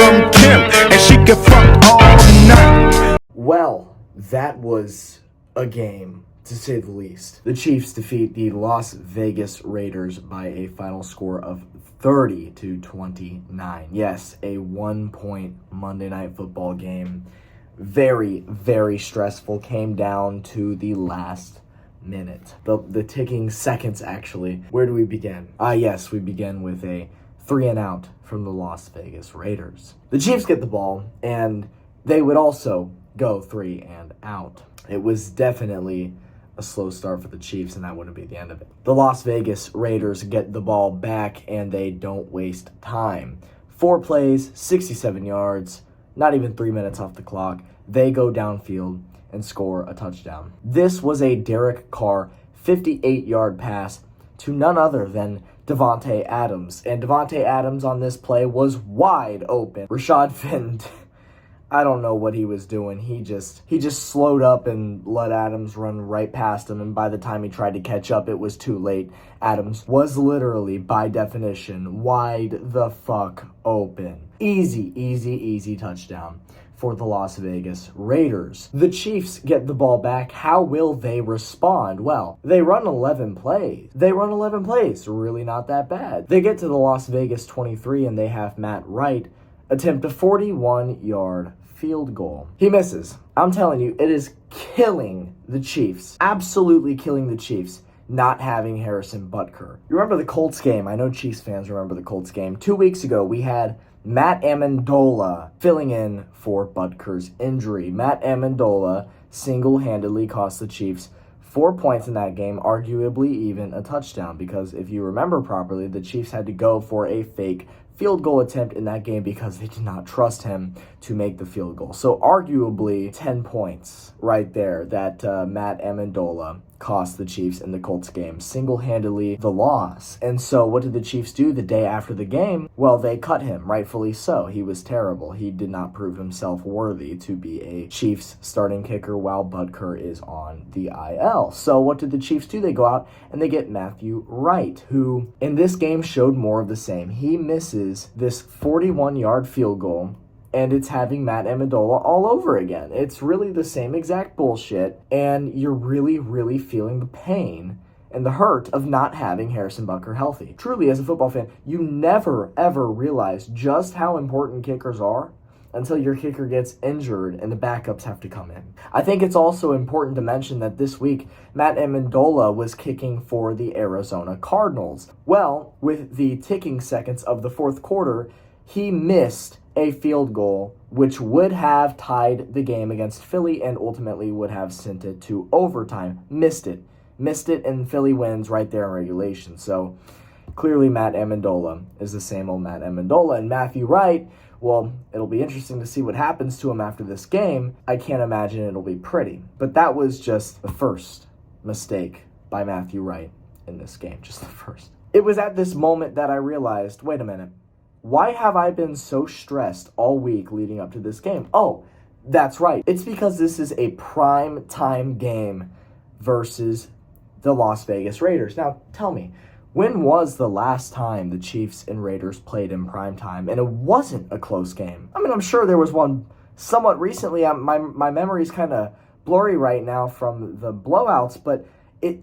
from Kim, and she can fuck all night. Well, that was a game, to say the least. The Chiefs defeat the Las Vegas Raiders by a final score of 30-29. Yes, a 1-point Monday Night Football game. Very, very stressful. Came down to the last minute. The ticking seconds, actually. Where do we begin? Yes, we begin with a 3-and-out from the Las Vegas Raiders. The Chiefs get the ball, and they would also go 3-and-out. It was definitely a slow start for the Chiefs, and that wouldn't be the end of it. The Las Vegas Raiders get the ball back, and they don't waste time. 4 plays, 67 yards, not even 3 minutes off the clock. They go downfield and score a touchdown. This was a Derek Carr 58-yard pass to none other than Davante Adams. And Davante Adams on this play was wide open. Rashad Fenton, I don't know what he was doing. He just slowed up and let Adams run right past him, and by the time he tried to catch up, it was too late. Adams was literally, by definition, wide the fuck open. Easy touchdown for the Las Vegas Raiders. The Chiefs get the ball back. How will they respond? Well, they run 11 plays. Really not that bad. They get to the Las Vegas 23, and they have Matt Wright attempt a 41-yard field goal. He misses. I'm telling you, it is killing the Chiefs. Absolutely killing the Chiefs not having Harrison Butker. You remember the Colts game? I know Chiefs fans remember the Colts game. 2 weeks ago, we had Matt Amendola filling in for Butker's injury. Matt Amendola single-handedly cost the Chiefs 4 points in that game, arguably even a touchdown, because if you remember properly, the Chiefs had to go for a fake field goal attempt in that game because they did not trust him to make the field goal. So arguably 10 points right there that Matt Amendola cost the Chiefs in the Colts game. Single-handedly the loss. And so what did the Chiefs do the day after the game? Well, they cut him, rightfully so. He was terrible. He did not prove himself worthy to be a Chiefs starting kicker while Butker is on the IL. So what did the Chiefs do? They go out and they get Matthew Wright, who in this game showed more of the same. He misses this 41-yard field goal, and it's having Matt Amendola all over again. It's really the same exact bullshit, and you're really feeling the pain and the hurt of not having Harrison Butker healthy. Truly, as a football fan, you never, ever realize just how important kickers are until your kicker gets injured and the backups have to come in. I think it's also important to mention that this week, Matt Amendola was kicking for the Arizona Cardinals. Well, with the ticking seconds of the fourth quarter, he missed a field goal, which would have tied the game against Philly and ultimately would have sent it to overtime. Missed it, and Philly wins right there in regulation. So clearly Matt Amendola is the same old Matt Amendola. And Matthew Wright, well, it'll be interesting to see what happens to him after this game. I can't imagine it'll be pretty. But that was just the first mistake by Matthew Wright in this game, just the first. It was at this moment that I realized, wait a minute, why have I been so stressed all week leading up to this game? Oh, that's right. It's because this is a prime time game versus the Las Vegas Raiders. Now, tell me, when was the last time the Chiefs and Raiders played in prime time and it wasn't a close game? I mean, I'm sure there was one somewhat recently. My memory's kind of blurry right now from the blowouts, but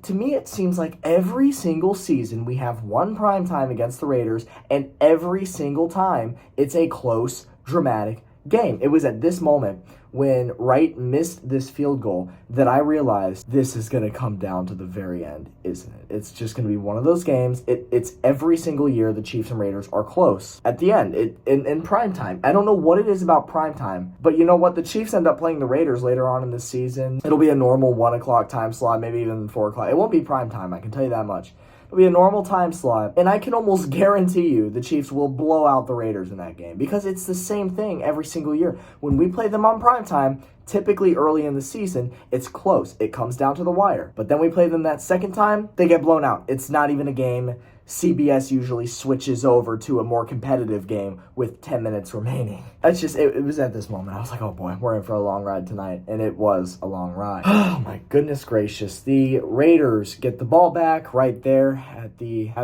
to me, it seems like every single season we have one prime time against the Raiders, and every single time it's a close, dramatic game. It was at this moment when Wright missed this field goal that I realized this is going to come down to the very end, isn't it? It's just going to be one of those games. It's every single year the Chiefs and Raiders are close at the end in prime time. I don't know what it is about prime time, but you know what? The Chiefs end up playing the Raiders later on in the season. It'll be a normal 1 o'clock time slot, maybe even 4 o'clock. It won't be prime time, I can tell you that much. It'll be a normal time slot, and I can almost guarantee you the Chiefs will blow out the Raiders in that game because it's the same thing every single year. When we play them on primetime, Typically early in the season, it's close. It comes down to the wire. But then we play them that second time, they get blown out. It's not even a game. CBS usually switches over to a more competitive game with 10 minutes remaining. That's just, it was at this moment. I was like, oh boy, we're in for a long ride tonight. And it was a long ride. Oh my goodness gracious. The Raiders get the ball back right there at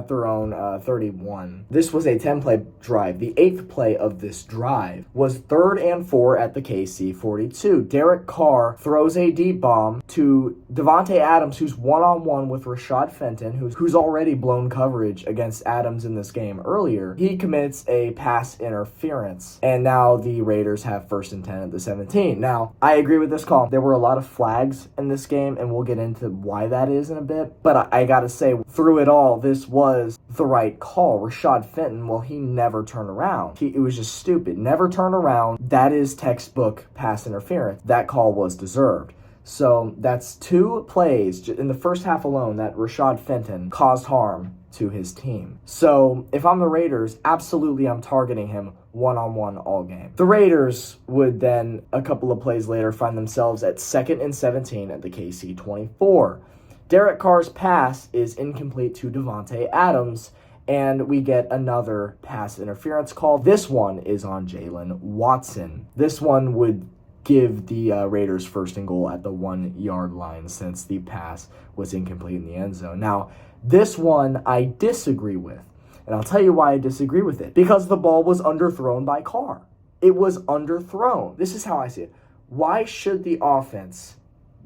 their own 31. This was a 10-play drive. The 8th play of this drive was 3rd and 4 at the KC 42. Derek Carr throws a deep bomb to Davante Adams, who's one-on-one with Rashad Fenton, who's already blown coverage against Adams in this game earlier. He commits a pass interference, and now the Raiders have 1st and 10 at the 17. Now, I agree with this call. There were a lot of flags in this game, and we'll get into why that is in a bit, but I gotta say, through it all, this was the right call. Rashad Fenton, well, he never turned around. It was just stupid. Never turn around. That is textbook pass interference. That call was deserved. So that's 2 plays in the first half alone that Rashad Fenton caused harm to his team. So if I'm the Raiders, absolutely I'm targeting him one-on-one all game. The Raiders would then, a couple of plays later, find themselves at 2nd and 17 at the KC 24. Derek Carr's pass is incomplete to Davante Adams, and we get another pass interference call. This one is on Jalen Watson. This one would give the Raiders 1st and goal at the 1-yard line since the pass was incomplete in the end zone. Now, this one I disagree with, and I'll tell you why I disagree with it. Because the ball was underthrown by Carr. It was underthrown. This is how I see it. Why should the offense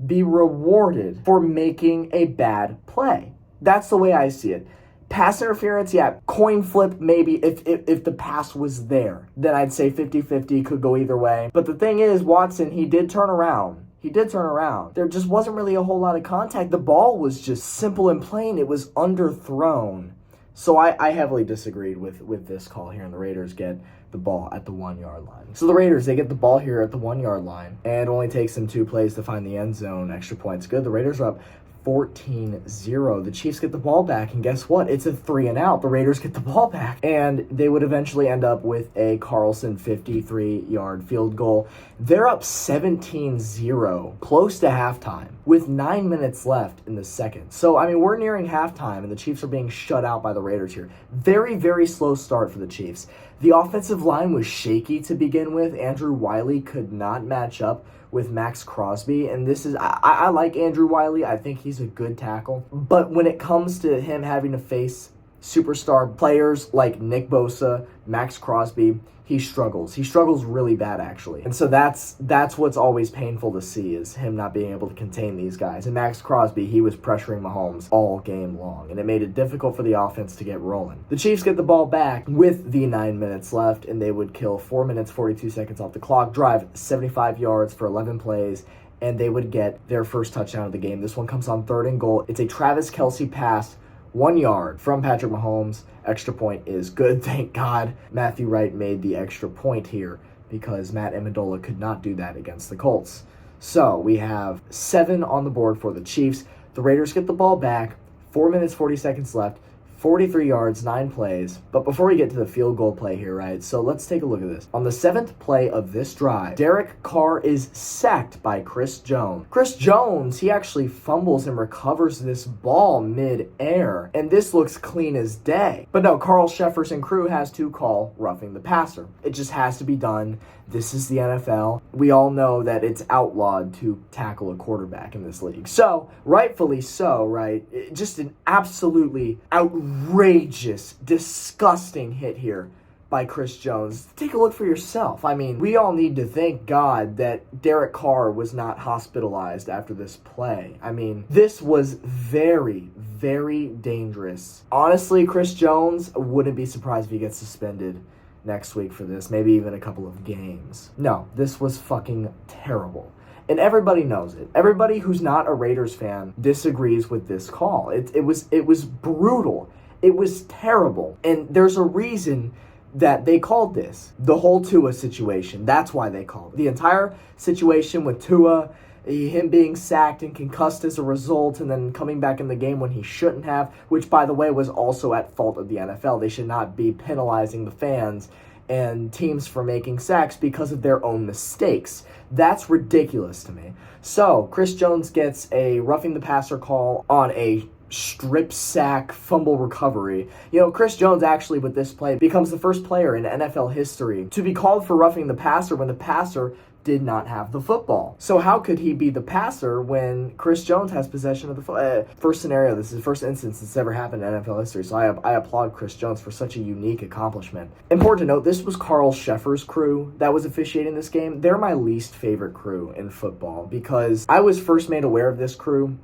be rewarded for making a bad play? That's the way I see it. Pass interference, yeah, coin flip maybe if the pass was there. Then I'd say 50-50, could go either way. But the thing is, Watson, he did turn around. There just wasn't really a whole lot of contact. The ball was just simple and plain. It was underthrown. So I heavily disagreed with this call here, and the Raiders get the ball at the 1-yard line. So the Raiders, they get the ball here at the 1-yard line, and it only takes them 2 plays to find the end zone. Extra points good. The Raiders are up 14-0. The Chiefs get the ball back, and guess what? It's a 3-and-out. The Raiders get the ball back, and they would eventually end up with a Carlson 53-yard field goal. They're up 17-0, close to halftime, with 9 minutes left in the second. So, I mean, we're nearing halftime, and the Chiefs are being shut out by the Raiders here. Very, very slow start for the Chiefs. The offensive line was shaky to begin with. Andrew Wiley could not match up with Max Crosby, and this is, I like Andrew Wiley. I think he's a good tackle, but when it comes to him having to face superstar players like Nick Bosa, Max Crosby, he struggles really bad, actually. And so that's what's always painful to see, is him not being able to contain these guys. And Max Crosby, he was pressuring Mahomes all game long, and it made it difficult for the offense to get rolling. The Chiefs get the ball back with the 9 minutes left, and they would kill 4 minutes, 42 seconds off the clock, drive 75 yards for 11 plays, and they would get their first touchdown of the game. This one comes on 3rd and goal. It's a Travis Kelce pass, 1 yard from Patrick Mahomes. Extra point is good. Thank God Matthew Wright made the extra point here, because Matt Amendola could not do that against the Colts. So we have 7 on the board for the Chiefs. The Raiders get the ball back. 4 minutes, 40 seconds left. 43 yards, 9 plays. But before we get to the field goal play here, right, so let's take a look at this. On the 7th play of this drive, Derek Carr is sacked by Chris Jones. Chris Jones, he actually fumbles and recovers this ball mid-air, and this looks clean as day. But no, Carl Sheffers and crew has to call roughing the passer. It just has to be done. This is the NFL. We all know that it's outlawed to tackle a quarterback in this league. So, rightfully so, right? Just an absolutely outrageous, disgusting hit here by Chris Jones. Take a look for yourself. I mean, we all need to thank God that Derek Carr was not hospitalized after this play. I mean, this was very, very dangerous. Honestly, Chris Jones, wouldn't be surprised if he gets suspended next week for this, maybe even a couple of games. No, this was fucking terrible. And everybody knows it. Everybody who's not a Raiders fan disagrees with this call. It was brutal. It was terrible. And there's a reason that they called this the whole Tua situation. That's why they called it. The entire situation with Tua, him being sacked and concussed as a result, and then coming back in the game when he shouldn't have, which, by the way, was also at fault of the NFL. They should not be penalizing the fans and teams for making sacks because of their own mistakes. That's ridiculous to me. So, Chris Jones gets a roughing the passer call on a strip sack fumble recovery. Chris Jones actually with this play becomes the first player in NFL history to be called for roughing the passer when the passer did not have the football. So how could he be the passer when Chris Jones has possession of the football? First scenario, this is the first instance that's ever happened in NFL history, so I applaud Chris Jones for such a unique accomplishment. Important to note, this was Carl Sheffer's crew that was officiating this game. They're my least favorite crew in football because I was first made aware of this crew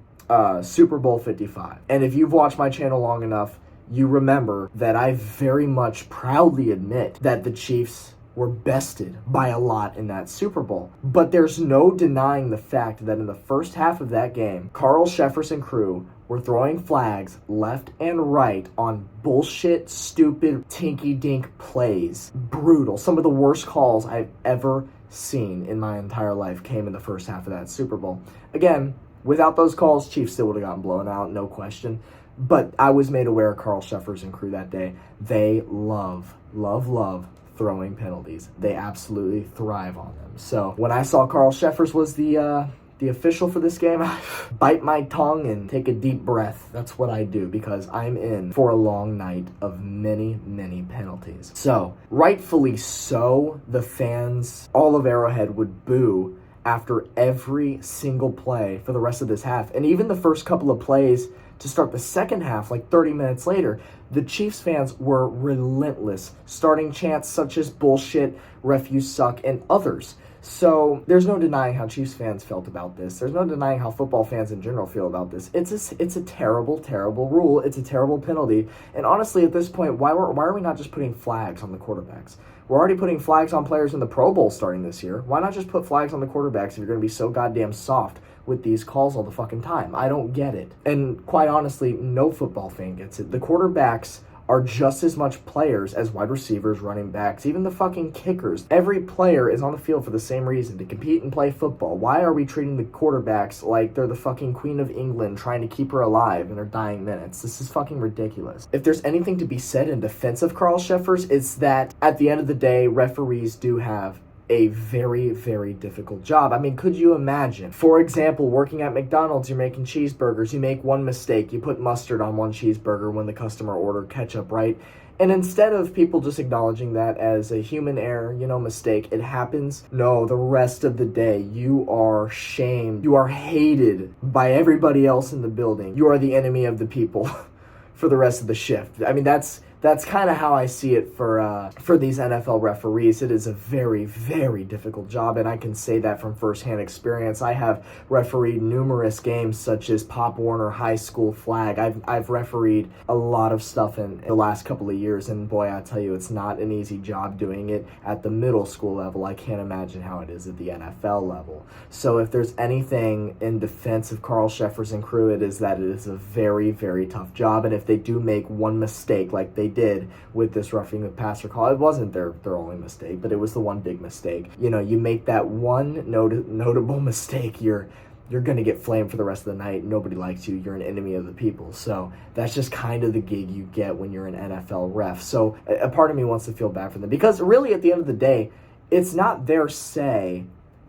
Super Bowl 55. And if you've watched my channel long enough, you remember that I very much proudly admit that the Chiefs were bested by a lot in that Super Bowl. But there's no denying the fact that in the first half of that game, Carl Sheffer's and crew were throwing flags left and right on bullshit, stupid, tinky-dink plays. Brutal. Some of the worst calls I've ever seen in my entire life came in the first half of that Super Bowl. Again, without those calls, Chiefs still would have gotten blown out, no question. But I was made aware of Carl Sheffer's and crew that day. They love throwing penalties. They absolutely thrive on them. So when I saw Carl Sheffers was the official for this game, I bite my tongue and take a deep breath. That's what I do because I'm in for a long night of many, many penalties. So rightfully so, the fans all of Arrowhead would boo after every single play for the rest of this half. And even the first couple of plays to start the second half, like 30 minutes later, the Chiefs fans were relentless, starting chants such as bullshit, ref you suck, and others. So there's no denying how Chiefs fans felt about this. There's no denying how football fans in general feel about this. It's a terrible, terrible rule. It's a terrible penalty. And honestly, at this point, why are we not just putting flags on the quarterbacks? We're already putting flags on players in the Pro Bowl starting this year. Why not just put flags on the quarterbacks if you're going to be so goddamn soft with these calls all the fucking time? I don't get it. And quite honestly, no football fan gets it. The quarterbacks are just as much players as wide receivers, running backs, even the fucking kickers. Every player is on the field for the same reason, to compete and play football. Why are we treating the quarterbacks like they're the fucking Queen of England trying to keep her alive in her dying minutes? This is fucking ridiculous. If there's anything to be said in defense of Carl Sheffers, it's that at the end of the day, referees do have a very, very difficult job. I mean, could you imagine? For example, working at McDonald's, you're making cheeseburgers, you make one mistake, you put mustard on one cheeseburger when the customer ordered ketchup, right? And instead of people just acknowledging that as a human error, mistake, it happens. No, the rest of the day, you are shamed. You are hated by everybody else in the building. You are the enemy of the people for the rest of the shift. I mean, that's kind of how I see it for these NFL referees. It is a very, very difficult job, and I can say that from firsthand experience. I have refereed numerous games, such as Pop Warner High School flag. I've refereed a lot of stuff in the last couple of years, and boy, I tell you, it's not an easy job doing it at the middle school level. I can't imagine how it is at the NFL level. So if there's anything in defense of Carl Sheffers and crew, it is that it is a very, very tough job, and if they do make one mistake like they did with this roughing the passer call, it wasn't their only mistake, but it was the one big mistake. You make that one notable mistake, you're going to get flamed for the rest of the night. Nobody likes you. You're an enemy of the people. So that's just kind of the gig you get when you're an NFL ref. So a part of me wants to feel bad for them because really at the end of the day, it's not their say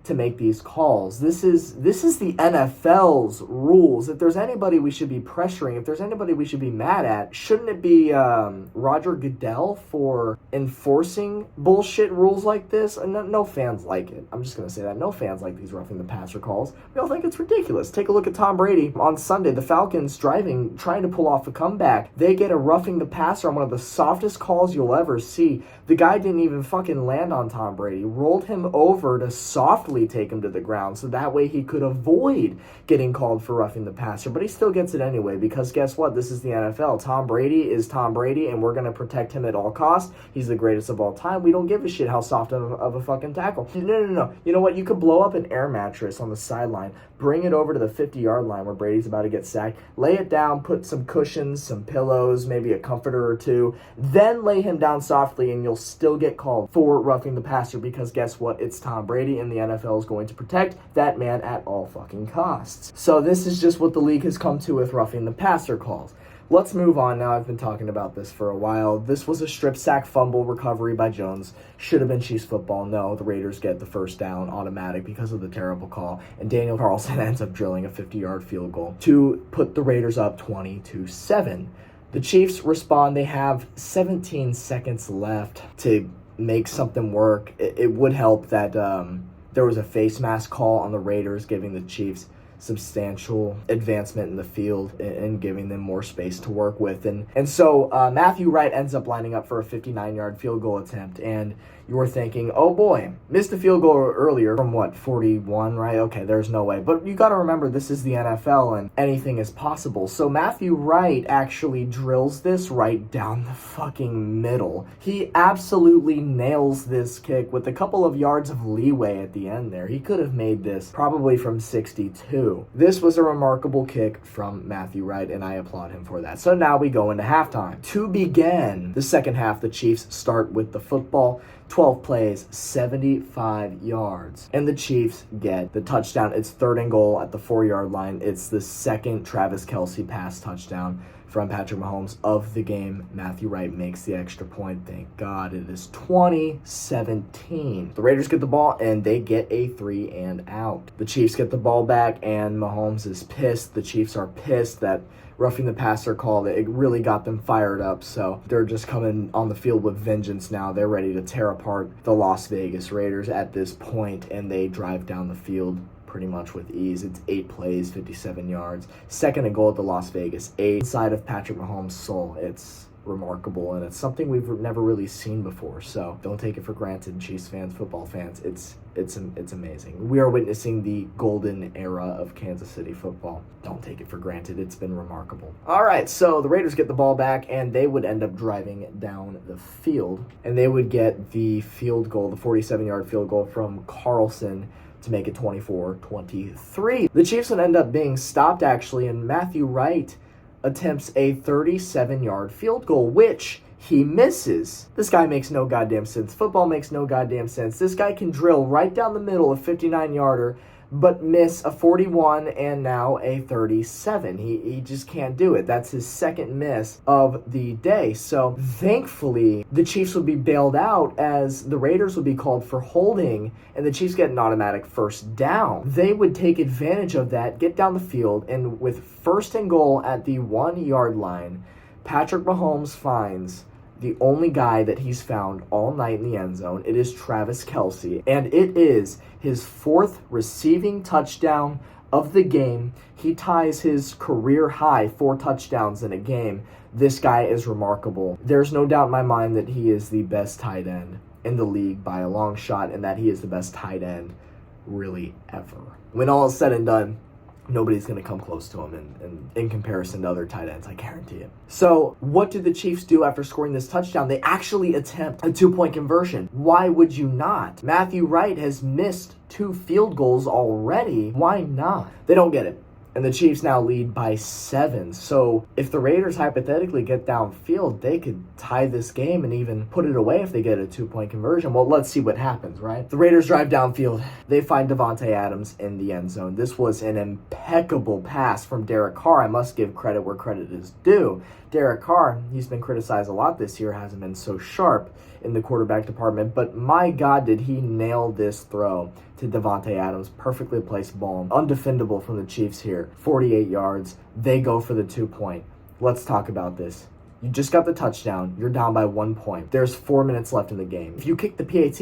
to make these calls. This is the NFL's rules. If there's anybody we should be pressuring, if there's anybody we should be mad at, shouldn't it be Roger Goodell for enforcing bullshit rules like this? And no fans like it. I'm just going to say that. No fans like these roughing the passer calls. We all think it's ridiculous. Take a look at Tom Brady on Sunday. The Falcons trying to pull off a comeback. They get a roughing the passer on one of the softest calls you'll ever see. The guy didn't even fucking land on Tom Brady. Rolled him over to softly take him to the ground so that way he could avoid getting called for roughing the passer, but he still gets it anyway because guess what? This is the NFL. Tom Brady is Tom Brady and we're going to protect him at all costs. He's the greatest of all time. We don't give a shit how soft of a fucking tackle. No. You know what? You could blow up an air mattress on the sideline, bring it over to the 50-yard line where Brady's about to get sacked, lay it down, put some cushions, some pillows, maybe a comforter or two, then lay him down softly and you'll still get called for roughing the passer because guess what? It's Tom Brady and the NFL is going to protect that man at all fucking costs. So this is just what the league has come to with roughing the passer calls. let's move on now. I've been talking about this for a while. This was a strip sack fumble recovery by Jones. Should have been Chiefs football. No, the Raiders get the first down automatic because of the terrible call. And Daniel Carlson ends up drilling a 50-yard field goal to put the Raiders up 20-7. The Chiefs respond. They have 17 seconds left to make something work. It would help that there was a face mask call on the Raiders, giving the Chiefs substantial advancement in the field and giving them more space to work with. And so Matthew Wright ends up lining up for a 59-yard field goal attempt. And you were thinking, oh boy, missed the field goal earlier from 41, right? Okay, there's no way. But you got to remember, this is the NFL and anything is possible. So Matthew Wright actually drills this right down the fucking middle. He absolutely nails this kick with a couple of yards of leeway at the end there. He could have made this probably from 62. This was a remarkable kick from Matthew Wright, and I applaud him for that. So now we go into halftime. To begin the second half, the Chiefs start with the football. 12 plays, 75 yards. And the Chiefs get the touchdown. It's 3rd and goal at the 4-yard line. It's the second Travis Kelce pass touchdown from Patrick Mahomes of the game. Matthew Wright makes the extra point. Thank God. It is 20-17. The Raiders get the ball, and they get a 3 and out. The Chiefs get the ball back, and Mahomes is pissed. The Chiefs are pissed that roughing the passer call, it really got them fired up. So they're just coming on the field with vengeance now. They're ready to tear apart the Las Vegas Raiders at this point, and they drive down the field pretty much with ease. It's 8 plays, 57 yards. 2nd and goal at the Las Vegas 8. Inside of Patrick Mahomes' soul. It's remarkable, and it's something we've never really seen before. So don't take it for granted, Chiefs fans, football fans. It's amazing. We are witnessing the golden era of Kansas City football. Don't take it for granted. It's been remarkable. All right, so the Raiders get the ball back, and they would end up driving down the field, and they would get the field goal, the 47-yard field goal from Carlson to make it 24-23. The Chiefs would end up being stopped, actually, and Matthew Wright attempts a 37-yard field goal, which he misses. This guy makes no goddamn sense. Football makes no goddamn sense. This guy can drill right down the middle a 59-yarder, but miss a 41 and now a 37. He just can't do it. That's his second miss of the day. So thankfully, the Chiefs would be bailed out as the Raiders would be called for holding, and the Chiefs get an automatic first down. They would take advantage of that, get down the field, and with 1st and goal at the 1-yard line, Patrick Mahomes finds the only guy that he's found all night in the end zone. It is Travis Kelce, and it is his 4th receiving touchdown of the game. He ties his career high 4 touchdowns in a game. This guy is remarkable. There's no doubt in my mind that he is the best tight end in the league by a long shot, and that he is the best tight end really ever. When all is said and done, nobody's going to come close to him in comparison to other tight ends, I guarantee it. So what do the Chiefs do after scoring this touchdown? They actually attempt a 2-point conversion. Why would you not? Matthew Wright has missed 2 field goals already. Why not? They don't get it. And the Chiefs now lead by 7. So if the Raiders hypothetically get downfield, they could tie this game and even put it away if they get a 2-point conversion. Well, let's see what happens, right? The Raiders drive downfield. They find Davante Adams in the end zone. This was an impeccable pass from Derek Carr. I must give credit where credit is due. Derek Carr, he's been criticized a lot this year, hasn't been so sharp in the quarterback department, but my God, did he nail this throw to Davante Adams. Perfectly placed ball. Undefendable from the Chiefs here. 48 yards. They go for the 2-point. Let's talk about this. You just got the touchdown. You're down by 1 point. There's 4 minutes left in the game. If you kick the PAT,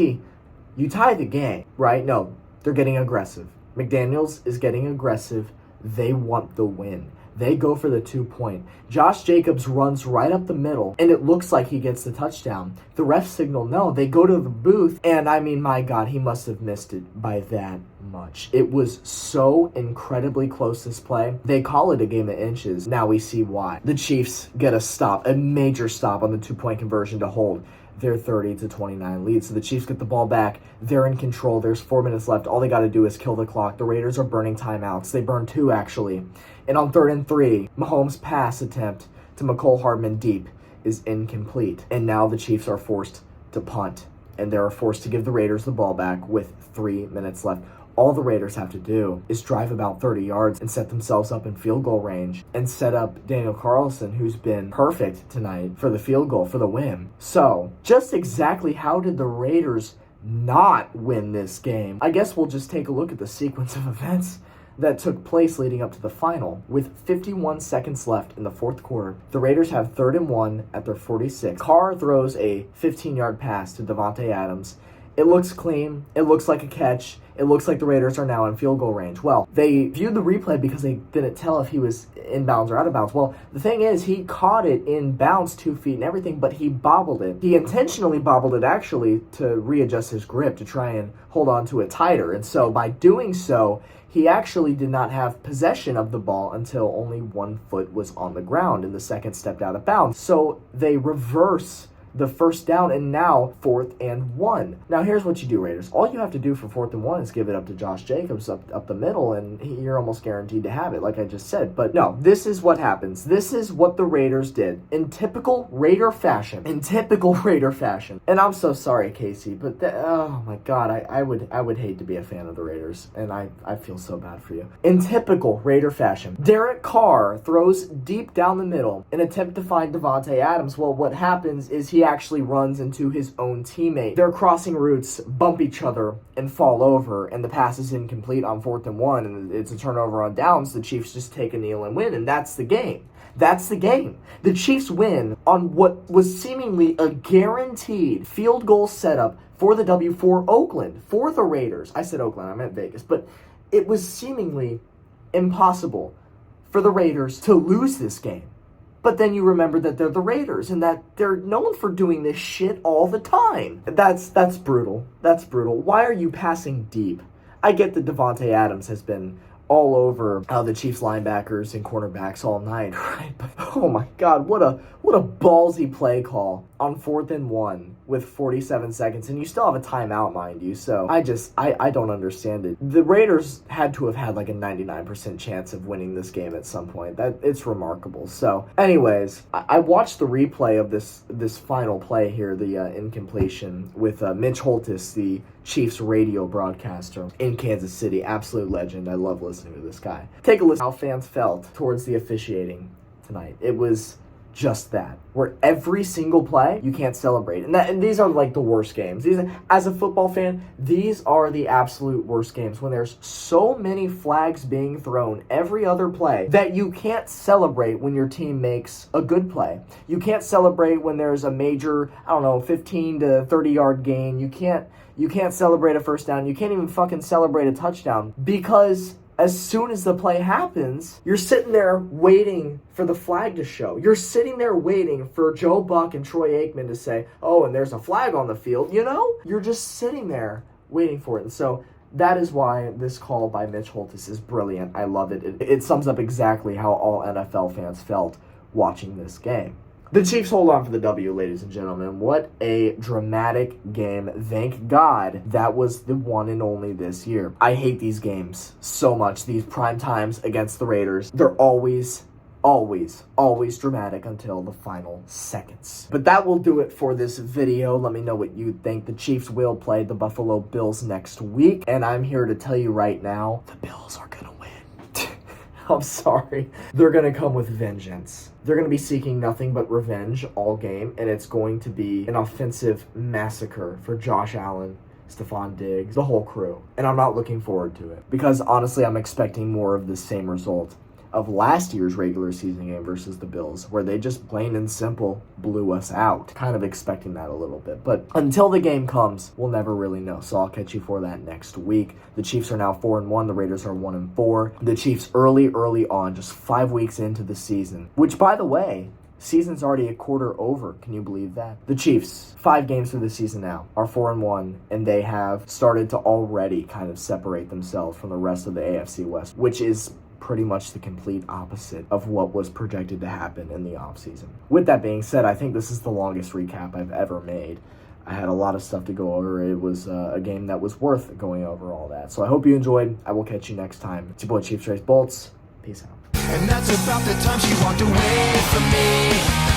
you tie the game, right? No, they're getting aggressive. McDaniels is getting aggressive. They want the win. They go for the 2-point. Josh Jacobs runs right up the middle, and it looks like he gets the touchdown. The refs signal no. They go to the booth, and I mean, my God, he must have missed it by that much. It was so incredibly close, this play. They call it a game of inches. Now we see why. The Chiefs get a stop, a major stop on the 2-point conversion to hold their 30-29 lead. So the Chiefs get the ball back. They're in control. There's 4 minutes left. All they got to do is kill the clock. The Raiders are burning timeouts. They burn 2, actually. And on 3rd and 3, Mahomes' pass attempt to McCole Hardman deep is incomplete. And now the Chiefs are forced to punt. and they're forced to give the Raiders the ball back with 3 minutes left. All the Raiders have to do is drive about 30 yards and set themselves up in field goal range and set up Daniel Carlson, who's been perfect tonight, for the field goal, for the win. So, just exactly how did the Raiders not win this game? I guess we'll just take a look at the sequence of events that took place leading up to the final. With 51 seconds left in the fourth quarter, the Raiders have 3rd and 1 at their 46. Carr throws a 15-yard pass to Davante Adams. It looks clean. It looks like a catch. It looks like the Raiders are now in field goal range. Well, they viewed the replay because they didn't tell if he was in bounds or out of bounds. Well, the thing is, he caught it in bounds 2 feet and everything, but he bobbled it. He intentionally bobbled it, actually, to readjust his grip, to try and hold on to it tighter. And so by doing so, he actually did not have possession of the ball until only 1 foot was on the ground and the second stepped out of bounds. So they reverse the first down, and now 4th and 1. Now here's what you do, Raiders. All you have to do for 4th and 1 is give it up to Josh Jacobs up the middle, and you're almost guaranteed to have it, like I just said. But no, this is what happens. This is what the Raiders did in typical Raider fashion. And I'm so sorry, Casey, but oh my God, I would hate to be a fan of the Raiders, and I feel so bad for you. In typical Raider fashion, Derek Carr throws deep down the middle in an attempt to find Davante Adams. Well, what happens is he actually runs into his own teammate. Their crossing routes bump each other and fall over, and the pass is incomplete on 4th and 1, and it's a turnover on downs. The Chiefs just take a kneel and win, and that's the game. That's the game. The Chiefs win on what was seemingly a guaranteed field goal setup for the W for Oakland, for the Raiders. I said Oakland, I meant Vegas, but it was seemingly impossible for the Raiders to lose this game. But then you remember that they're the Raiders and that they're known for doing this shit all the time. That's brutal. That's brutal. Why are you passing deep? I get that Davante Adams has been all over the Chiefs linebackers and cornerbacks all night, right? But oh my God, what a ballsy play call on 4th and 1 with 47 seconds, and you still have a timeout, mind you. So I don't understand it. The Raiders had to have had like a 99% chance of winning this game at some point. It's remarkable. So anyways, I watched the replay of this final play here, the incompletion with Mitch Holthus, the Chiefs radio broadcaster in Kansas City. Absolute legend. I love listening to this guy. Take a listen how fans felt towards the officiating tonight. It was just that, where every single play you can't celebrate, and these are like the worst games. As a football fan, these are the absolute worst games, when there's so many flags being thrown every other play that you can't celebrate when your team makes a good play. You can't celebrate when there's a major, 15 to 30 yard gain. You can't celebrate a first down. You can't even fucking celebrate a touchdown, because as soon as the play happens, you're sitting there waiting for the flag to show. You're sitting there waiting for Joe Buck and Troy Aikman to say, oh, and there's a flag on the field, You're just sitting there waiting for it. And so that is why this call by Mitch Holthus is brilliant. I love it. It sums up exactly how all NFL fans felt watching this game. The Chiefs hold on for the W, ladies and gentlemen. What a dramatic game. Thank God that was the one and only this year. I hate these games so much. These prime times against the Raiders. They're always dramatic until the final seconds. But that will do it for this video. Let me know what you think. The Chiefs will play the Buffalo Bills next week, and I'm here to tell you right now, the Bills are gonna win. I'm sorry. They're going to come with vengeance. They're going to be seeking nothing but revenge all game, and it's going to be an offensive massacre for Josh Allen, Stephon Diggs, the whole crew. And I'm not looking forward to it, because honestly, I'm expecting more of the same result of last year's regular season game versus the Bills, where they just plain and simple blew us out. Kind of expecting that a little bit. But until the game comes, we'll never really know. So I'll catch you for that next week. The Chiefs are now 4-1. The Raiders are 1-4. The Chiefs early on, just 5 weeks into the season, which, by the way, season's already a quarter over. Can you believe that? The Chiefs, 5 games through the season now, are 4-1, and they have started to already kind of separate themselves from the rest of the AFC West, which is pretty much the complete opposite of what was projected to happen in the offseason. With that being said, I think this is the longest recap I've ever made. I had a lot of stuff to go over. It was a game that was worth going over all that. So I hope you enjoyed. I will catch you next time. It's your boy Chiefs Race Bolts. Peace out. And that's about the time she walked away from me.